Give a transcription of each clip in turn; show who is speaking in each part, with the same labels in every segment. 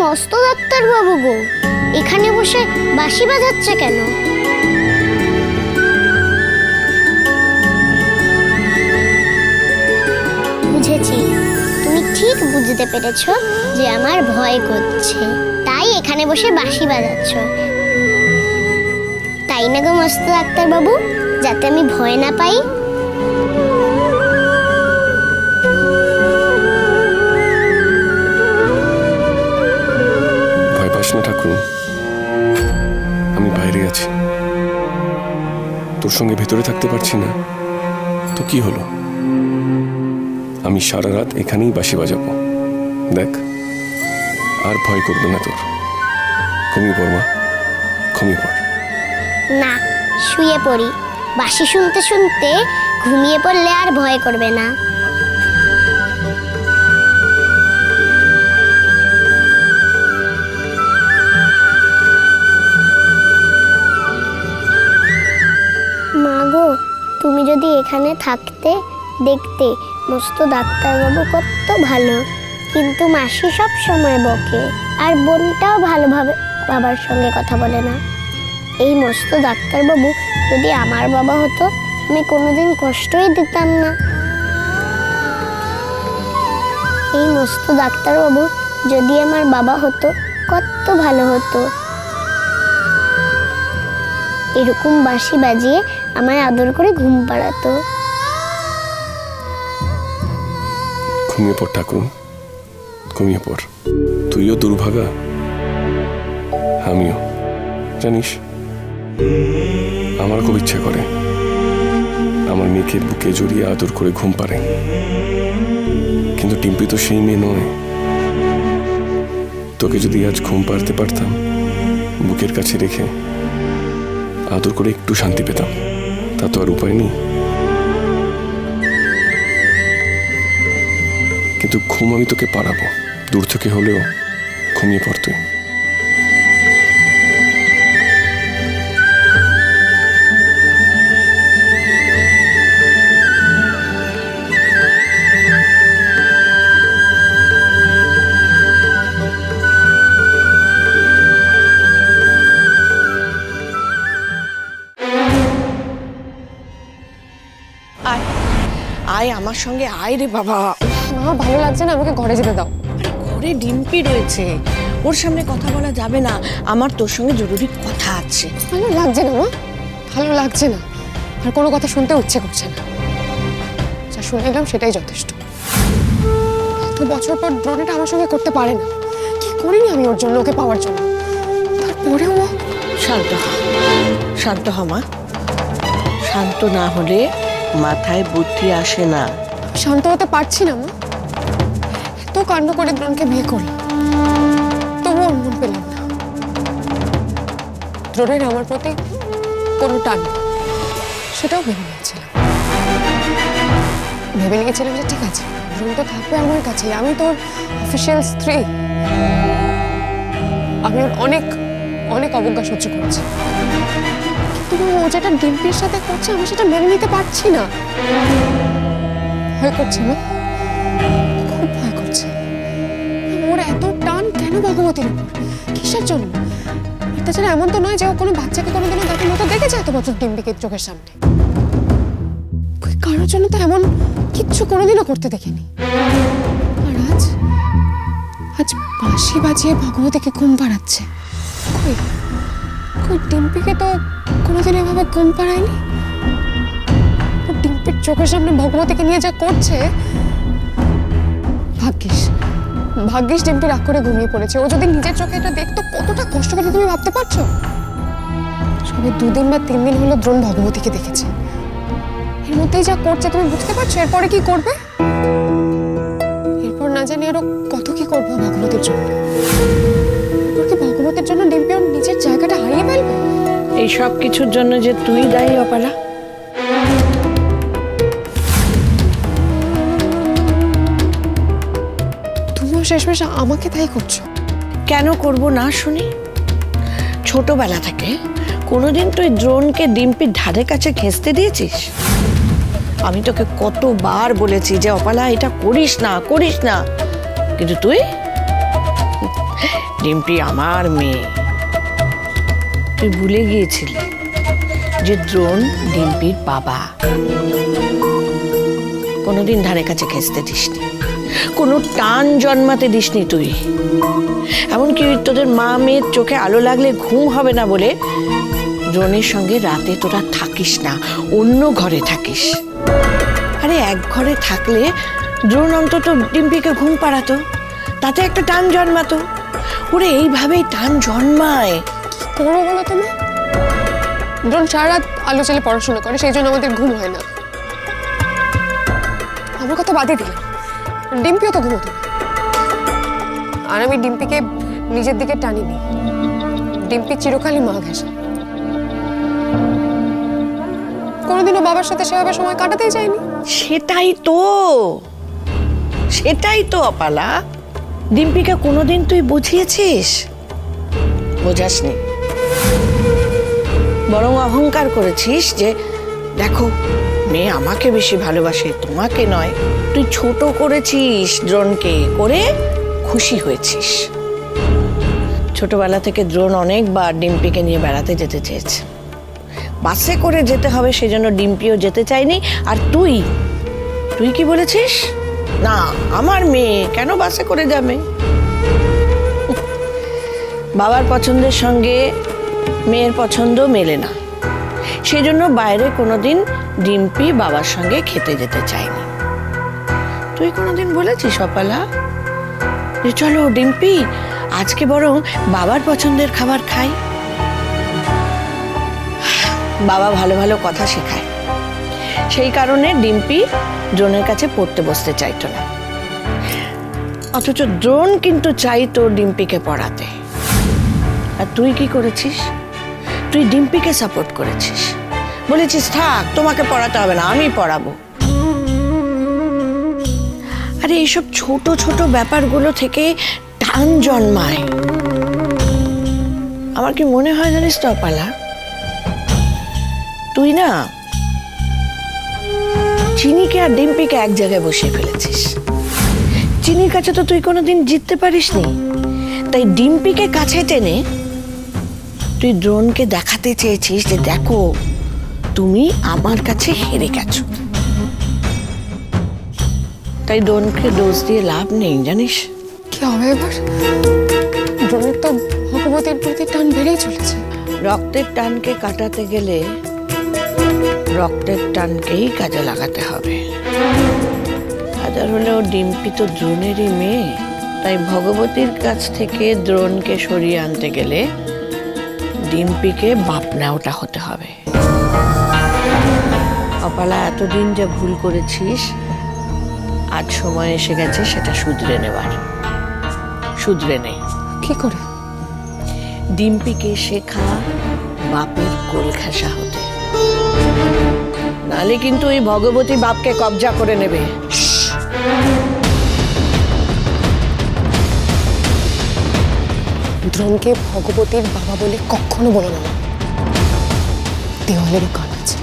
Speaker 1: মস্ত ডাক্তার বাবু গো, এখানে বসে বাঁশি বাজাচ্ছে কেন? বুঝেছি, তুমি ঠিক বুঝতে পেরেছো যে আমার ভয় করছে, তাই এখানে বসে বাঁশি বাজাচ্ছ, তাই না গো মস্ত ডাক্তার বাবু? যাতে আমি ভয় না পাই।
Speaker 2: ভয় পাস না ঠাকুর, আমি বাইরে আছি, তোর সঙ্গে ভেতরে থাকতে পারছি না তো কি হলো, আমি সারা রাত এখানেই বাঁশি বাজাবো, দেখ আর ভয় করবে না তোর। ঘুমিয়ে পড় মা, ঘুমিয়ে পড়।
Speaker 1: না, শুয়ে পড়ি, বাঁশি শুনতে শুনতে ঘুমিয়ে পড়লে আর ভয় করবে না। মা গো, তুমি যদি এখানে থাকতে, দেখতে মস্ত ডাক্তারবাবু কত ভালো, কিন্তু মাসি সব সময় বকে, আর বোনটাও ভালোভাবে বাবার সঙ্গে কথা বলে না। এই মস্ত ডাক্তারবাবু যদি আমার বাবা হতো, আমি কোনোদিন কষ্টই দিতাম না। এই মস্ত ডাক্তারবাবু যদি আমার বাবা হতো, কত ভালো হতো। এরকম বাঁশি বাজিয়ে আমায় আদর করে ঘুম পাড়াতো।
Speaker 2: ঘুমিয়ে পড় ঠাকুর, ঘুমিয়ে পড়। তুইও দুর্ভাগা, আমিও। জানিস, আমার খুব ইচ্ছে করে আমার মেয়েকে বুকে জড়িয়ে আদর করে ঘুম পাড়ে, কিন্তু টিম্পি তো সেই মেয়ে নয়। তোকে যদি আজ ঘুম পাড়তে পারতাম, বুকের কাছে রেখে আদর করে একটু শান্তি পেতাম, তা তো আর উপায় নেই। কিন্তু ঘুম আমি তোকে পাড়াবো, দূর থেকে হলেও। ঘুমিয়ে পড় তুই।
Speaker 3: আয় আমার সঙ্গে, আয় রে বাবা।
Speaker 4: মা, ভালো লাগছে না, আমাকে ঘরে যেতে দাও।
Speaker 3: ঘরে ডিম্পি রয়েছে, ওর সামনে কথা বলা যাবে না, আমার তোর সঙ্গে জরুরি কথা আছে।
Speaker 4: ভালো লাগছে না মা, ভালো লাগছে না, আর কোনো কথা শুনতে ইচ্ছে করছে না। যা শুনে এলাম সেটাই যথেষ্ট। এত বছর পর দ্রোণটা আমার সঙ্গে করতে পারে না, কি করিনি আমি ওর জন্য, ওকে পাওয়ার জন্য। তারপরেও
Speaker 3: শান্ত হ, শান্ত হ মা। শান্ত না হলে মাথায় বুদ্ধি আসে না।
Speaker 4: শান্ত হতে পারছি না মা। এত কাণ্ড করে দ্রোণকে বিয়ে করলাম, তবুও মন পেলাম না। দ্রোণের আমার প্রতি কোনো টান নেই, সেটাও ভেবে নিয়েছিলাম যে ঠিক আছে, দ্রোণ তো থাকবে আমার কাছে, আমি তোর অফিসিয়াল স্ত্রী। আমি ওর অনেক অনেক অবজ্ঞা সহ্য করছি, কিন্তু ও যেটা ডিম্পির সাথে করছে আমি সেটা মেনে নিতে পারছি না। ভয় করছে না, খুব ভয় করছে। ওর এত টান কেন ভগবতীর উপর, কিসের জন্য? তাছাড়া এমন তো নয় যে ও কোনো বাচ্চাকে কোনোদিনও দেখার মতো দেখেছে এত বছর ডিম্পিকে চোখের সামনে। কারোর জন্য তো এমন কিচ্ছু কোনোদিনও করতে দেখিনি। আর আজ আজ বাঁশি বাজিয়ে ভগবতীকে ঘুম পাড়াচ্ছে। ডিম্পিকে তো কোনোদিন এভাবে ঘুম পাড়ায়নি। ডিম্পির চোখের সামনে ভগবতীকে নিয়ে যা করছে, ভাগ্যিস ডিম্পি রাগ করে ঘুমিয়ে পড়েছে। ও যদি নিজের চোখে এটা দেখতো কতটা কষ্ট পেতে তুমি ভাবতে পারছো? সবে 2 দিন বা 3 দিন হলো দ্রোণ ভগবতীকে দেখেছে, এর মধ্যেই যা করছে তুমি বুঝতে পারছো এরপরে কি করবে? এরপর না জানি আরো কত কি করবো ভগবতীর জন্য। ভগবতীর জন্য ডিম্পি ওর নিজের জায়গাটা হারিয়ে ফেলবে।
Speaker 3: এই সব কিছুর জন্য যে তুই দায়ী অপালা।
Speaker 4: তুমিও শেষমেশ আমাকে তাই করছো।
Speaker 3: কেন করব না শুনি? ছোটবেলা থেকে কোনোদিন তুই দ্রোণকে ডিম্পির ধারে কাছে ঘেঁষতে দিয়েছিস? আমি তোকে কতবার বলেছি যে অপালা এটা করিস না, কিন্তু তুই ডিম্পি আমার মেয়ে। তুই ভুলে গিয়েছিলি যে দ্রোণ ডিম্পির বাবা। কোনোদিন ধারে কাছে ঘেঁচতে দিসনি, কোনো টান জন্মাতে দিসনি তুই। এমনকি তোদের মা মেয়ের চোখে আলো লাগলে ঘুম হবে না বলে দ্রোণের সঙ্গে রাতে তোরা থাকিস না, অন্য ঘরে থাকিস। আরে এক ঘরে থাকলে দ্রোণ অন্তত ডিম্পিকে ঘুম পাড়াতো, তাতে একটা টান জন্মাতো। ওরে এইভাবেই টান জন্মায়।
Speaker 4: করো বলো তুমি? দ্রোণ সারা রাত আলো জ্বেলে পড়াশোনা করে, সেই জন্য আমাদের ঘুম হয় না। আমার কথা বাদই দিলাম, ডিম্পিও তো ঘুমোতো না। আর আমি ডিম্পিকে নিজের দিকে টানিনি। ডিম্পি চিরকালই মা ঘেঁষা, কোনোদিনও বাবার সাথে সেভাবে সময় কাটাতেই যায়নি।
Speaker 3: সেটাই তো অপালা। ডিম্পিকে কোনোদিন তুই বুঝিয়েছিস? বোঝাসনি, বরং অহংকার করেছিস যে দেখো মেয়ে আমাকে বেশি ভালোবাসে, তোমাকে নয়। তুই ছোট করেছিস দ্রোণকে, করে খুশি হয়েছিস। ছোটবেলা থেকে দ্রোণ অনেকবার ডিম্পিকে নিয়ে বেড়াতে যেতে চেয়েছে। বাসে করে যেতে হবে সেজন্য ডিম্পিও যেতে চায়নি। আর তুই কি বলেছিস? না, আমার মেয়ে কেন বাসে করে যাবে? বাবার পছন্দের সঙ্গে মেয়ের পছন্দ মেলে না, সেজন্য বাইরে কোনোদিন ডিম্পি বাবার সঙ্গে খেতে যেতে চায়নি। তুই কোনোদিন বলেছিস অপালা যে চলো ডিম্পি আজকে বরং বাবার পছন্দের খাবার খাই? বাবা ভালো ভালো কথা শেখায়, সেই কারণে ডিম্পি দ্রোণের কাছে পড়তে বসতে চাইতো না। অথচ দ্রোণ কিন্তু চাইতো ডিম্পিকে পড়াতে। আর তুই কি করেছিস? তুই ডিম্পিকে সাপোর্ট করেছিস, বলেছিস থাক তোমাকে পড়াতে হবে না, আমি পড়াবো। আরে এইসব ছোট ছোট ব্যাপারগুলো থেকে টান জন্মায়। আমার কি মনে হয় জানিস তো অপালা, তুই না চিনিকে আর ডিম্পিকে এক জায়গায় বসিয়ে ফেলেছিস। চিনির কাছে তো তুই কোনোদিন জিততে পারিসনি, তাই ডিম্পিকে কাছে টেনে তুই দ্রোণকে দেখাতে চেয়েছিস যে দেখো তুমি আমার কাছে হেরে গেছো। তাই দ্রোণকে দোষ দিয়ে লাভ নেই, জানিস?
Speaker 4: কি হবে এবার? দ্রোণের তো ভগবতীর প্রতি টান বেড়েই চলেছে।
Speaker 3: রক্তের টানকে কাটাতে গেলে রক্তের টানকেই কাজে লাগাতে হবে। হাজার হলেও ডিম্পি তো দ্রোণেরই মেয়ে, তাই ভগবতীর কাছ থেকে দ্রোণকে সরিয়ে আনতে গেলে ডিম্পিকে বাপ নেওয়াটা হতে হবে। অপালা, এতদিন যা ভুল করেছিস আজ সময় এসে গেছে সেটা শুধরে নেবার। শুধরে নে।
Speaker 4: কি করে?
Speaker 3: ডিম্পিকে শেখা বাপের কোল ঘেঁষা হতে, নালে কিন্তু এই ভগবতী বাপকে কবজা করে নেবে।
Speaker 4: দ্রোণকে ভগবতীর বাবা বলে কখনো বলো না, দেওয়ালেরও কান আছে।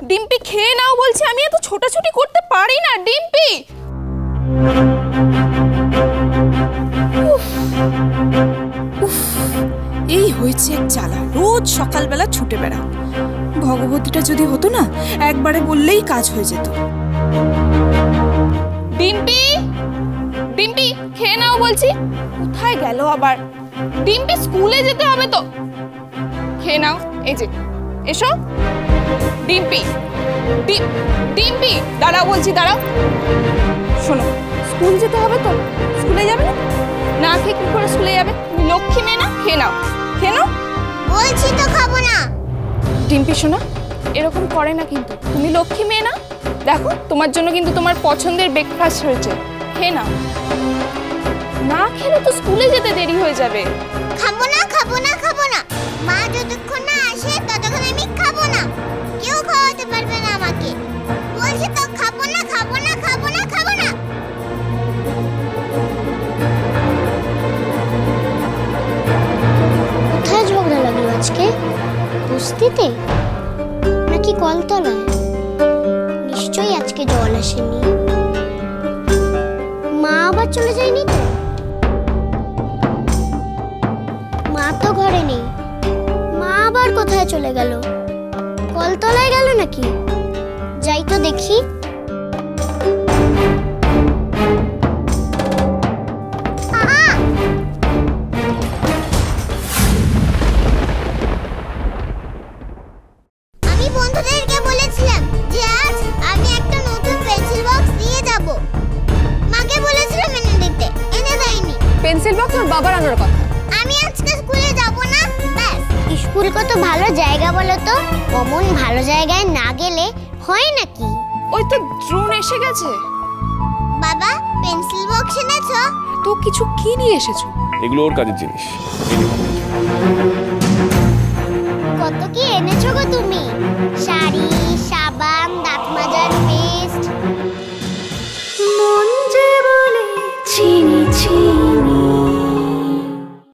Speaker 5: ডিম্পি খেয়ে নাও বলছি, আমি এত ছোটাছুটি করতে পারি না ডিম্পি। এই হয়েছে এক জ্বালা, রোজ সকালবেলা ছুটে বেড়া। ভগবতীটা যদি হতো না, একবারে বললেই কাজ হয়ে যেত। ডিম্পি, ডিম্পি খেয়ে নাও বলছি। কোথায় গেল আবার? ডিম্পি স্কুলে যেতে হবে তো, খেয়ে নাও। এই যে এসো ডিম্পি। ডিম্পি দাঁড়াও বলছি, দাঁড়াও। শোনো, স্কুল যেতে হবে তো, স্কুলে যাবে না? না খেয়ে কি করে স্কুলে যাবে? তুমি লক্ষ্মী মেয়ে না? খেয়ে নাও, খেয়ে নাও
Speaker 1: বলছি তো খাবো না।
Speaker 5: ডিম্পি শোনা, এরকম করে না কিন্তু, তুমি লক্ষ্মী মেয়ে না? দেখো তোমার জন্য কিন্তু তোমার পছন্দের ব্রেকফাস্ট হয়েছে, খেয়ে নাও। না খেলে তো স্কুলে যেতে দেরি হয়ে যাবে।
Speaker 1: খাবো না, খাবো না, খাবো না। মা যতক্ষণ না আসে ততক্ষণ আমি খাবো না। কেউ খাওয়াতে পারবে না আমাকে। বলছি তো খাবো না, খাবো না, খাবো না, খাবো না। কোথায় ঝগড়া লাগলো আজকে? বস্তিতে? কলতলায়, নিশ্চয়ই আজকে জল আসেনি। মা আবার চলে যায়নি তো? মা তো ঘরে নেই। মা আবার কোথায় চলে গেল? কলতলায় গেল নাকি? যাই তো দেখি। আমি বন্ধুদেরকে বলেছিলাম যে আজ আমি একটা নতুন পেন্সিল বক্স নিয়ে যাব। মাকে বলেছিলাম এনে দিতে, এনে দেয়নি।
Speaker 4: পেন্সিল বক্স ওর বাবার আনার কথা।
Speaker 1: আমি আজকে স্কুলে যাব না, ব্যাস। স্কুল কত ভালো জায়গা বলো তো, অমন ভালো জায়গায় না গেলে হয় নাকি?
Speaker 5: ওই তো ড্রোন এসে গেছে।
Speaker 1: বাবা, পেন্সিল বক্স এনেছো?
Speaker 4: তো কিছু কি নিয়ে এসেছো?
Speaker 2: এগুলো ওর কাজের জিনিস। এই নিন।